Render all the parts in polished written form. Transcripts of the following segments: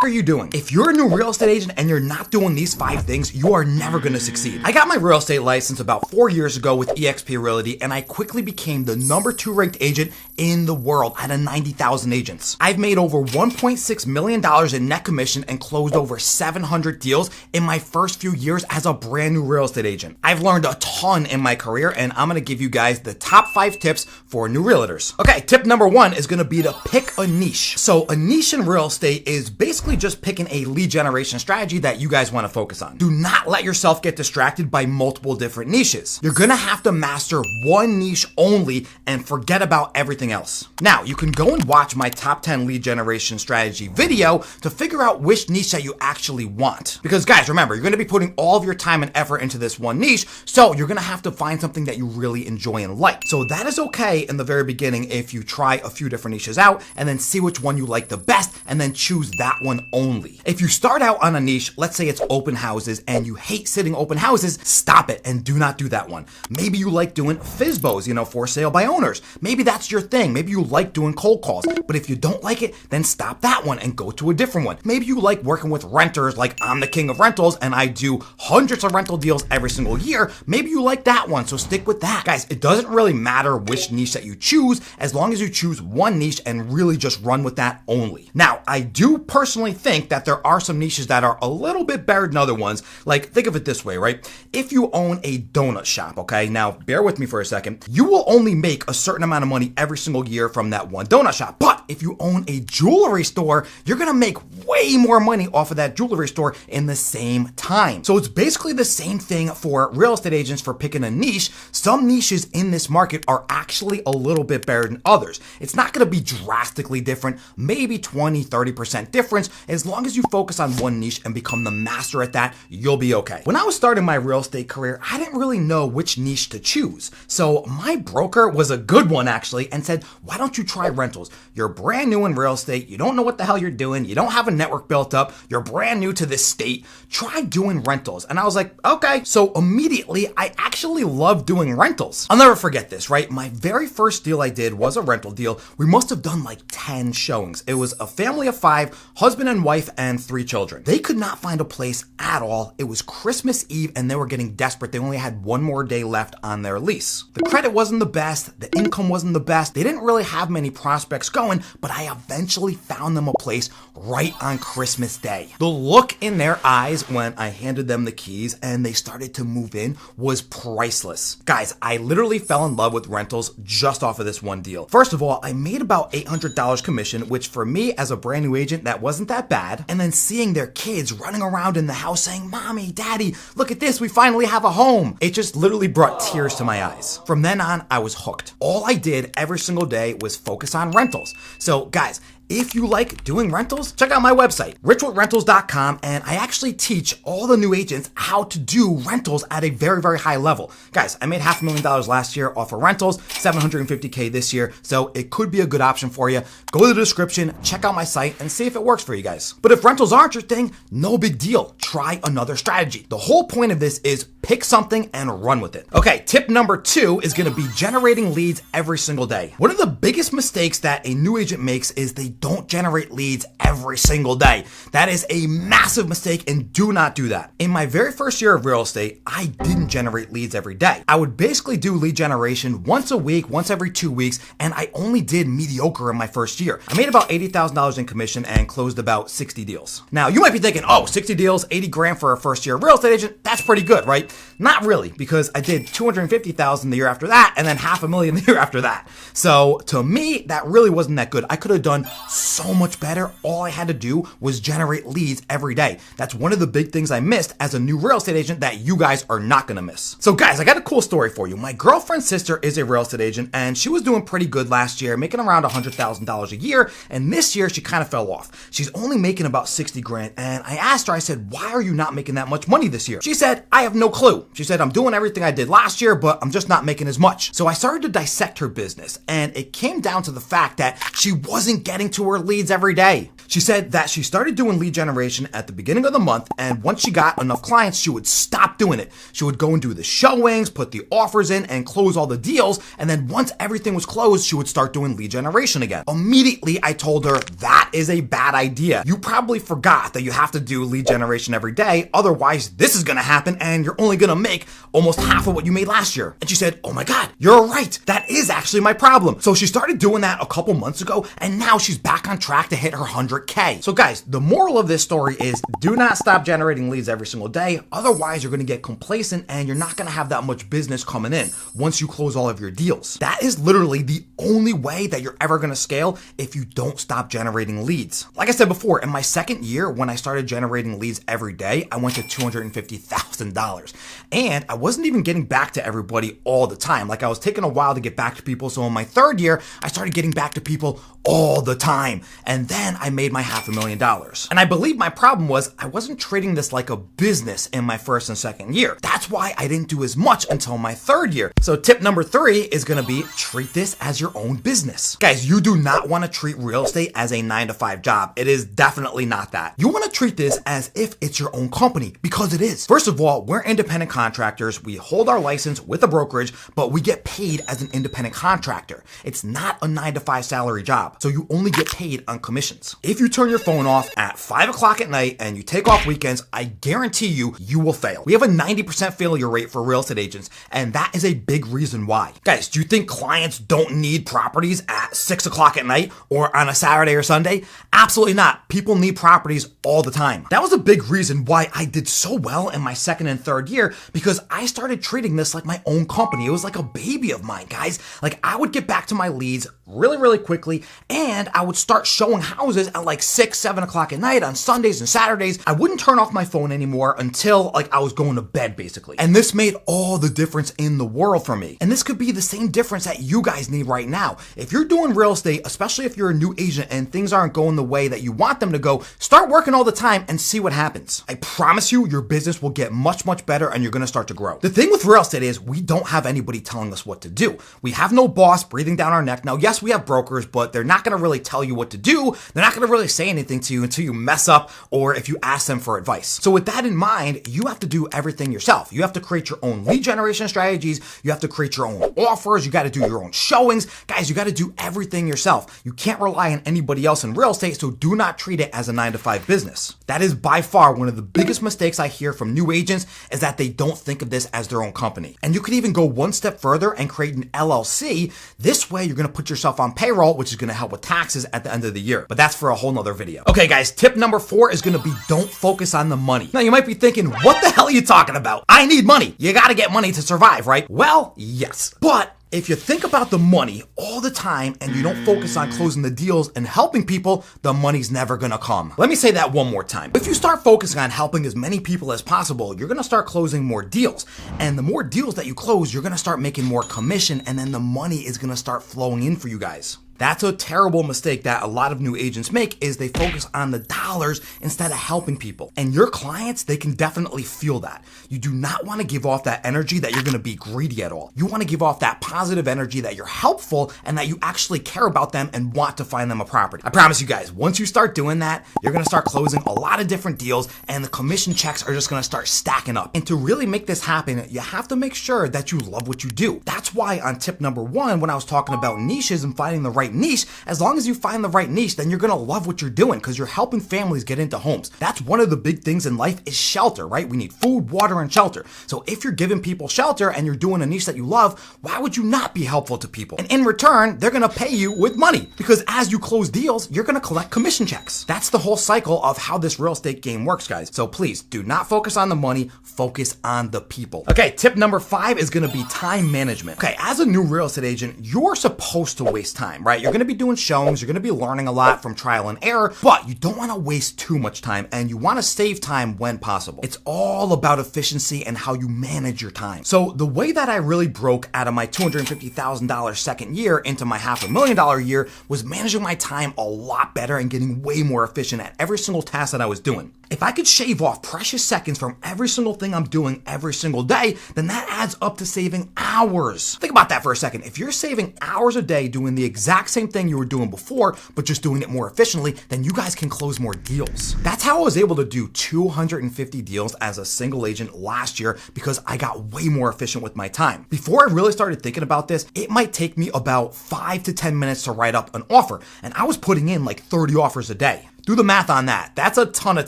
are you doing? If you're a new real estate agent and you're not doing these 5 things, you are never gonna succeed. I got my real estate license about 4 years ago with eXp Realty, and I quickly became the #2 ranked agent in the world out of 90,000 agents. I've made over $1.6 million in net commission and closed over 700 deals in my first few years as a brand new real estate agent. I've learned a ton in my career, and I'm gonna give you guys the top 5 tips for new realtors. Okay, tip number 1 is gonna be to pick a niche. So a niche in real estate is basically just picking a lead generation strategy that you guys want to focus on. Do not let yourself get distracted by multiple different niches. You're gonna have to master one niche only and forget about everything else. Now, you can go and watch my top 10 lead generation strategy video to figure out which niche that you actually want. Because guys, remember, you're gonna be putting all of your time and effort into this one niche, so you're gonna have to find something that you really enjoy and like. So that is okay in the very beginning if you try a few different niches out and then see which one you like the best and then choose that one only. If you start out on a niche, let's say it's open houses and you hate sitting open houses, stop it and do not do that one. Maybe you like doing FSBOs, for sale by owners. Maybe that's your thing. Maybe you like doing cold calls. But if you don't like it, then stop that one and go to a different one. Maybe you like working with renters, like I'm the king of rentals and I do hundreds of rental deals every single year. Maybe you like that one, so stick with that. Guys, it doesn't really matter which niche that you choose as long as you choose one niche and really just run with that only. Now, I do personally think that there are some niches that are a little bit better than other ones. Like, think of it this way, right? If you own a donut shop, okay, now bear with me for a second, you will only make a certain amount of money every single year from that one donut shop. But if you own a jewelry store, you're gonna make way more money off of that jewelry store in the same time. So it's basically the same thing for real estate agents for picking a niche. Some niches in this market are actually a little bit better than others. It's not gonna be drastically different, maybe 20-30% difference. As long as you focus on one niche and become the master at that, you'll be okay. When I was starting my real estate career, I didn't really know which niche to choose. So my broker was a good one actually and said, why don't you try rentals? You're brand new in real estate. You don't know what the hell you're doing. You don't have a network built up. You're brand new to this state. Try doing rentals. And I was like, okay. So immediately I actually loved doing rentals. I'll never forget this, right? My very first deal I did was a rental deal. We must have done like 10 showings. It was a family of 5, husband and wife and 3 children. They could not find a place at all. It was Christmas Eve and they were getting desperate. They only had 1 more day left on their lease. The credit wasn't the best. The income wasn't the best. They didn't really have many prospects going, but I eventually found them a place right on Christmas Day. The look in their eyes when I handed them the keys and they started to move in was priceless. Guys, I literally fell in love with rentals just off of this one deal. First of all, I made about $800 commission, which for me as a brand new agent, that wasn't that bad. And then seeing their kids running around in the house saying, Mommy, Daddy, look at this, we finally have a home. It just literally brought tears to my eyes. From then on, I was hooked. All I did every single day was focus on rentals. So guys, if you like doing rentals, check out my website, richwithrentals.com, and I actually teach all the new agents how to do rentals at a very, very high level. Guys, I made $500,000 last year off of rentals, $750K this year, so it could be a good option for you. Go to the description, check out my site, and see if it works for you guys. But if rentals aren't your thing, no big deal. Try another strategy. The whole point of this is pick something and run with it. Okay, tip number 2 is gonna be generating leads every single day. One of the biggest mistakes that a new agent makes is they don't generate leads every single day. That is a massive mistake and do not do that. In my very first year of real estate, I didn't generate leads every day. I would basically do lead generation once a week, once every 2 weeks, and I only did mediocre in my first year. I made about $80,000 in commission and closed about 60 deals. Now, you might be thinking, oh, 60 deals, 80 grand for a first year real estate agent, that's pretty good, right? Not really, because I did 250,000 the year after that and then $500,000 the year after that. So to me, that really wasn't that good. I could have done so much better. All I had to do was generate leads every day. That's one of the big things I missed as a new real estate agent that you guys are not gonna miss. So guys, I got a cool story for you. My girlfriend's sister is a real estate agent and she was doing pretty good last year, making around $100,000 a year. And this year she kind of fell off. She's only making about 60 grand. And I asked her, I said, why are you not making that much money this year? She said, I have no clue. She said, I'm doing everything I did last year, but I'm just not making as much. So I started to dissect her business and it came down to the fact that she wasn't getting to to her leads every day. She said that she started doing lead generation at the beginning of the month, and once she got enough clients, she would stop doing it. She would go and do the showings, put the offers in, and close all the deals, and then once everything was closed, she would start doing lead generation again. Immediately, I told her, that is a bad idea. You probably forgot that you have to do lead generation every day, otherwise this is gonna happen and you're only gonna make almost half of what you made last year. And she said, oh my God, you're right. That is actually my problem. So she started doing that a couple months ago, and now she's back on track to hit her 100K. So guys, the moral of this story is do not stop generating leads every single day. Otherwise, you're gonna get complacent and you're not gonna have that much business coming in once you close all of your deals. That is literally the only way that you're ever gonna scale if you don't stop generating leads. Like I said before, in my second year, when I started generating leads every day, I went to $250,000. And I wasn't even getting back to everybody all the time. Like, I was taking a while to get back to people. So in my third year, I started getting back to people all the time. And then I made my $500,000. And I believe my problem was I wasn't treating this like a business in my first and second year. That's why I didn't do as much until my third year. So tip number 3 is gonna be treat this as your own business. Guys, you do not wanna treat real estate as a 9-to-5 job. It is definitely not that. You wanna treat this as if it's your own company, because it is. First of all, we're independent contractors. We hold our license with a brokerage, but we get paid as an independent contractor. It's not a 9-to-5 salary job. So you only get paid on commissions. If you turn your phone off at 5 o'clock at night and you take off weekends, I guarantee you will fail. We have a 90% failure rate for real estate agents, and that is a big reason why. Guys, do you think clients don't need properties at 6 o'clock at night or on a Saturday or Sunday? Absolutely not. People need properties all the time. That was a big reason why I did so well in my second and third year, because I started treating this like my own company. It was like a baby of mine, guys. Like, I would get back to my leads really, really quickly, and I would start showing houses at like 6, 7 o'clock at night on Sundays and Saturdays. I wouldn't turn off my phone anymore until like I was going to bed, basically. And this made all the difference in the world for me. And this could be the same difference that you guys need right now. If you're doing real estate, especially if you're a new agent and things aren't going the way that you want them to go, start working all the time and see what happens. I promise you, your business will get much, much better and you're gonna start to grow. The thing with real estate is we don't have anybody telling us what to do. We have no boss breathing down our neck. Now, yes, we have brokers, but they're not gonna really tell you what to do. They're not gonna really say anything to you until you mess up or if you ask them for advice. So with that in mind, you have to do everything yourself. You have to create your own lead generation strategies. You have to create your own offers. You gotta do your own showings. Guys, you gotta do everything yourself. You can't rely on anybody else in real estate, so do not treat it as a 9-to-5 business. That is by far one of the biggest mistakes I hear from new agents, is that they don't think of this as their own company. And you could even go one step further and create an LLC. This way, you're gonna put yourself on payroll, which is gonna help with taxes at the end of the year. But that's for a whole nother video. Okay, guys, tip number 4 is gonna be don't focus on the money. Now, you might be thinking, what the hell are you talking about? I need money. You gotta get money to survive, right? Well, yes. But if you think about the money all the time and you don't focus on closing the deals and helping people, the money's never gonna come. Let me say that one more time. If you start focusing on helping as many people as possible, you're gonna start closing more deals. And the more deals that you close, you're gonna start making more commission, and then the money is gonna start flowing in for you guys. That's a terrible mistake that a lot of new agents make, is they focus on the dollars instead of helping people. And your clients, they can definitely feel that. You do not want to give off that energy that you're going to be greedy at all. You want to give off that positive energy that you're helpful and that you actually care about them and want to find them a property. I promise you guys, once you start doing that, you're going to start closing a lot of different deals and the commission checks are just going to start stacking up. And to really make this happen, you have to make sure that you love what you do. That's why on tip number 1, when I was talking about niches and finding the right niche, as long as you find the right niche, then you're gonna love what you're doing because you're helping families get into homes. That's one of the big things in life, is shelter, right? We need food, water, and shelter. So if you're giving people shelter and you're doing a niche that you love, why would you not be helpful to people? And in return, they're gonna pay you with money, because as you close deals, you're gonna collect commission checks. That's the whole cycle of how this real estate game works, guys. So please do not focus on the money, focus on the people. Okay, tip number 5 is gonna be time management. Okay, as a new real estate agent, you're supposed to waste time, right? You're gonna be doing showings, you're gonna be learning a lot from trial and error, but you don't wanna waste too much time and you wanna save time when possible. It's all about efficiency and how you manage your time. So the way that I really broke out of my $250,000 second year into my $500,000 year was managing my time a lot better and getting way more efficient at every single task that I was doing. If I could shave off precious seconds from every single thing I'm doing every single day, then that adds up to saving hours. Think about that for a second. If you're saving hours a day doing the exact exact same thing you were doing before, but just doing it more efficiently, then you guys can close more deals. That's how I was able to do 250 deals as a single agent last year, because I got way more efficient with my time. Before I really started thinking about this, it might take me about 5 to 10 minutes to write up an offer, and I was putting in like 30 offers a day. Do the math on that. That's a ton of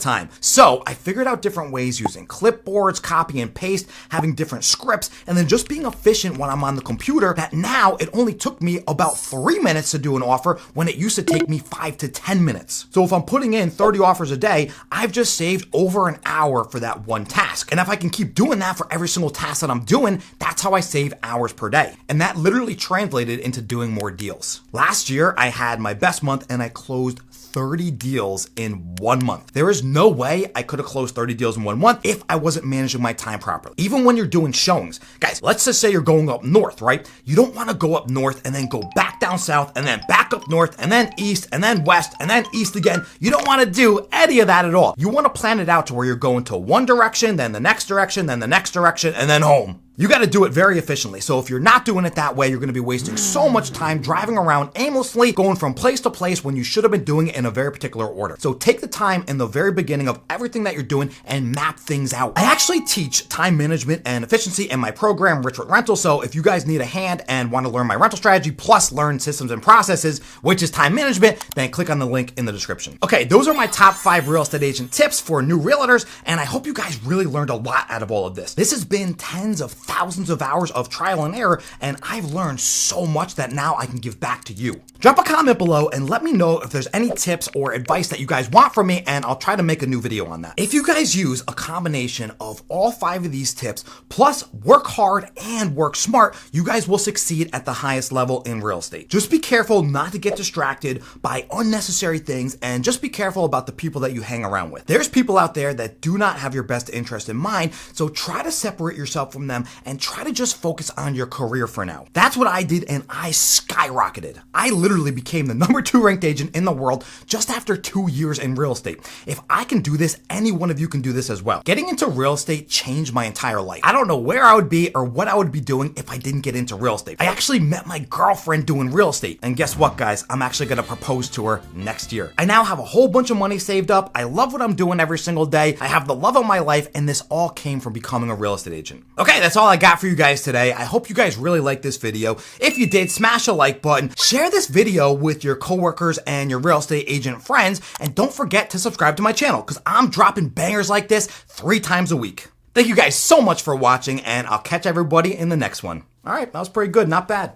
time. So I figured out different ways using clipboards, copy and paste, having different scripts, and then just being efficient when I'm on the computer, that now it only took me about 3 minutes to do an offer when it used to take me 5 to 10 minutes. So if I'm putting in 30 offers a day, I've just saved over an hour for that one task. And if I can keep doing that for every single task that I'm doing, that's how I save hours per day. And that literally translated into doing more deals. Last year, I had my best month and I closed 30 deals in 1 month. There is no way I could have closed 30 deals in 1 month if I wasn't managing my time properly. Even when you're doing showings, guys, let's just say you're going up north, right? You don't want to go up north and then go back down south and then back up north and then east and then west and then east again. You don't want to do any of that at all. You want to plan it out to where you're going to one direction, then the next direction, then the next direction, and then home. You got to do it very efficiently. So if you're not doing it that way, you're going to be wasting so much time driving around aimlessly, going from place to place when you should have been doing it in a very particular order. So take the time in the very beginning of everything that you're doing and map things out. I actually teach time management and efficiency in my program, Rich with Rental. So if you guys need a hand and want to learn my rental strategy plus learn systems and processes, which is time management, then click on the link in the description. Okay, those are my top 5 real estate agent tips for new realtors, and I hope you guys really learned a lot out of all of this. This has been tens of thousands of hours of trial and error, and I've learned so much that now I can give back to you. Drop a comment below and let me know if there's any tips or advice that you guys want from me, and I'll try to make a new video on that. If you guys use a combination of all 5 of these tips, plus work hard and work smart, you guys will succeed at the highest level in real estate. Just be careful not to get distracted by unnecessary things, and just be careful about the people that you hang around with. There's people out there that do not have your best interest in mind, so try to separate yourself from them and try to just focus on your career for now. That's what I did, and I skyrocketed. I literally became the number 2 ranked agent in the world just after 2 years in real estate. If I can do this, any one of you can do this as well. Getting into real estate changed my entire life. I don't know where I would be or what I would be doing if I didn't get into real estate. I actually met my girlfriend doing real estate, and guess what, guys? I'm actually gonna propose to her next year. I now have a whole bunch of money saved up. I love what I'm doing every single day. I have the love of my life, and this all came from becoming a real estate agent. Okay, that's all I got for you guys today. I hope you guys really liked this video. If you did, smash a like button, share this video with your coworkers and your real estate agent friends, and don't forget to subscribe to my channel because I'm dropping bangers like this 3 times a week. Thank you guys so much for watching, and I'll catch everybody in the next one. All right, that was pretty good, not bad.